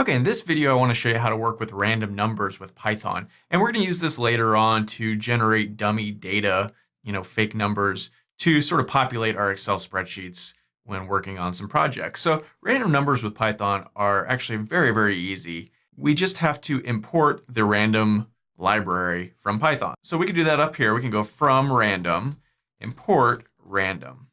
Okay, in this video, I want to show you how to work with random numbers with Python. And we're going to use this later on to generate dummy data, fake numbers, to sort of populate our Excel spreadsheets when working on some projects. So random numbers with Python are actually very, very easy. We just have to import the random library from Python. So we can do that up here. We can go from random, import random.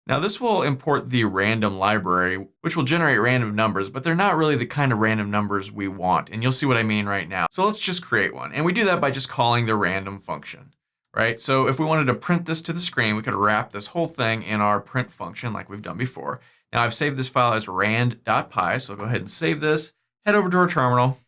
Now this will import the random library, which will generate random numbers, but they're not really the kind of random numbers we want. And you'll see what I mean right now. So let's just create one. And we do that by just calling the random function, right? So if we wanted to print this to the screen, we could wrap this whole thing in our print function like we've done before. Now I've saved this file as rand.py. So go ahead and save this, head over to our terminal,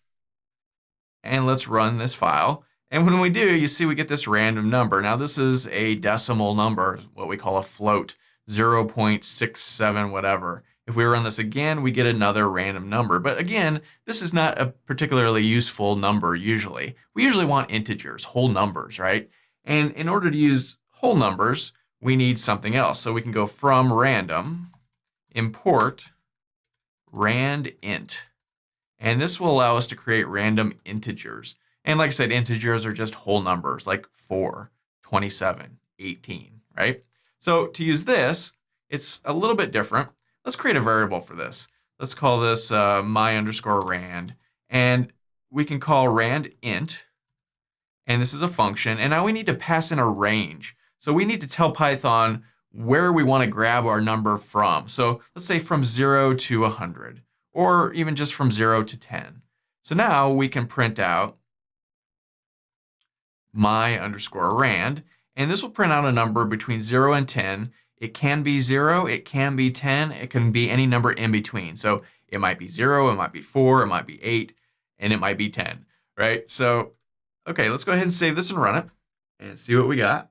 and let's run this file. And when we do, you see we get this random number. Now this is a decimal number, what we call a float. 0.67 whatever. If we run this again, we get another random number. But again, this is not a particularly useful number usually. We usually want integers, whole numbers, right? And in order to use whole numbers, we need something else. So we can go from random, import randint. And this will allow us to create random integers. And like I said, integers are just whole numbers like 4, 27, 18, right? So to use this, it's a little bit different. Let's create a variable for this. Let's call this my_rand. And we can call randint. And this is a function. And now we need to pass in a range. So we need to tell Python where we want to grab our number from. So let's say from 0 to 100, or even just from 0 to 10. So now we can print out my_rand. And this will print out a number between 0 and 10. It can be 0, it can be 10, it can be any number in between. So it might be 0, it might be 4, it might be 8, and it might be 10, right? So, okay, let's go ahead and save this and run it and see what we got.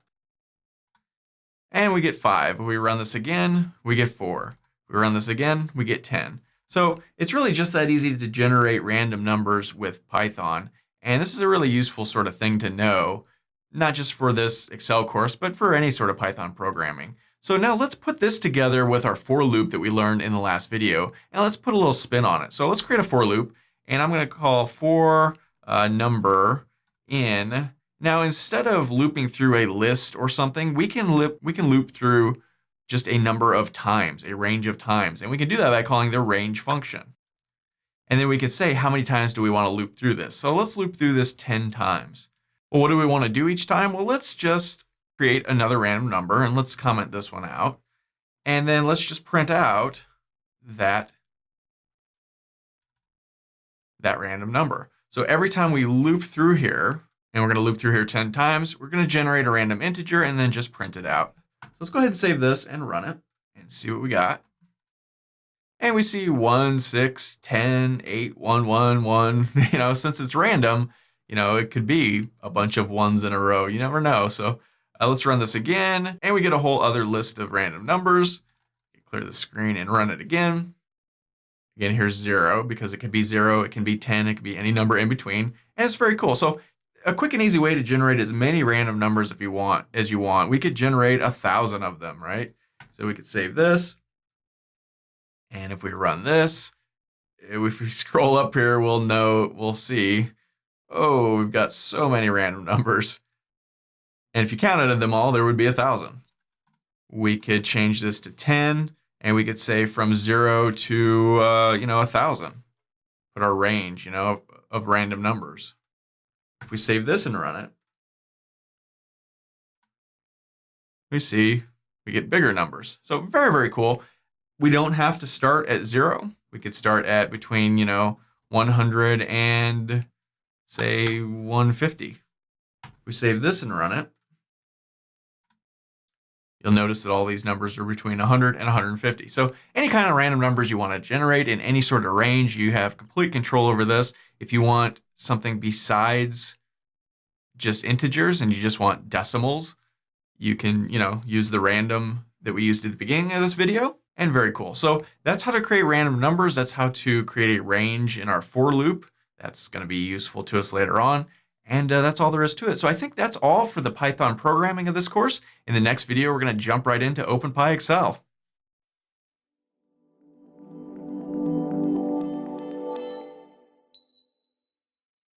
And we get 5. If we run this again, we get 4. If we run this again, we get 10. So it's really just that easy to generate random numbers with Python. And this is a really useful sort of thing to know. Not just for this Excel course, but for any sort of Python programming. So now let's put this together with our for loop that we learned in the last video, and let's put a little spin on it. So let's create a for loop, and I'm going to call for number in. Now instead of looping through a list or something, we can loop through just a number of times, a range of times, and we can do that by calling the range function. And then we can say how many times do we want to loop through this. So let's loop through this 10 times. Well, what do we want to do each time? Well, let's just create another random number and let's comment this one out. And then let's just print out that random number. So every time we loop through here, and we're going to loop through here 10 times, we're going to generate a random integer and then just print it out. So let's go ahead and save this and run it and see what we got. And we see 1, 6, 10, 8, 1, 1, 1. Since it's random, it could be a bunch of ones in a row. You never know. So let's run this again. And we get a whole other list of random numbers. Clear the screen and run it again. Again, here's 0 because it could be 0, it can be 10, it could be any number in between. And it's very cool. So a quick and easy way to generate as many random numbers as you want. We could generate 1,000 of them, right? So we could save this. And if we run this, if we scroll up here, we'll see. Oh, we've got so many random numbers. And if you counted them all, there would be 1,000. We could change this to 10, and we could say from 0 to 1,000. Put our range, of random numbers. If we save this and run it, we see we get bigger numbers. So very, very cool. We don't have to start at 0. We could start at between, 100 and say 150. We save this and run it. You'll notice that all these numbers are between 100 and 150. So any kind of random numbers you want to generate in any sort of range, you have complete control over this. If you want something besides just integers and you just want decimals, you can, use the random that we used at the beginning of this video. And very cool. So that's how to create random numbers. That's how to create a range in our for loop. That's going to be useful to us later on. And that's all there is to it. So I think that's all for the Python programming of this course. In the next video, we're going to jump right into OpenPy Excel.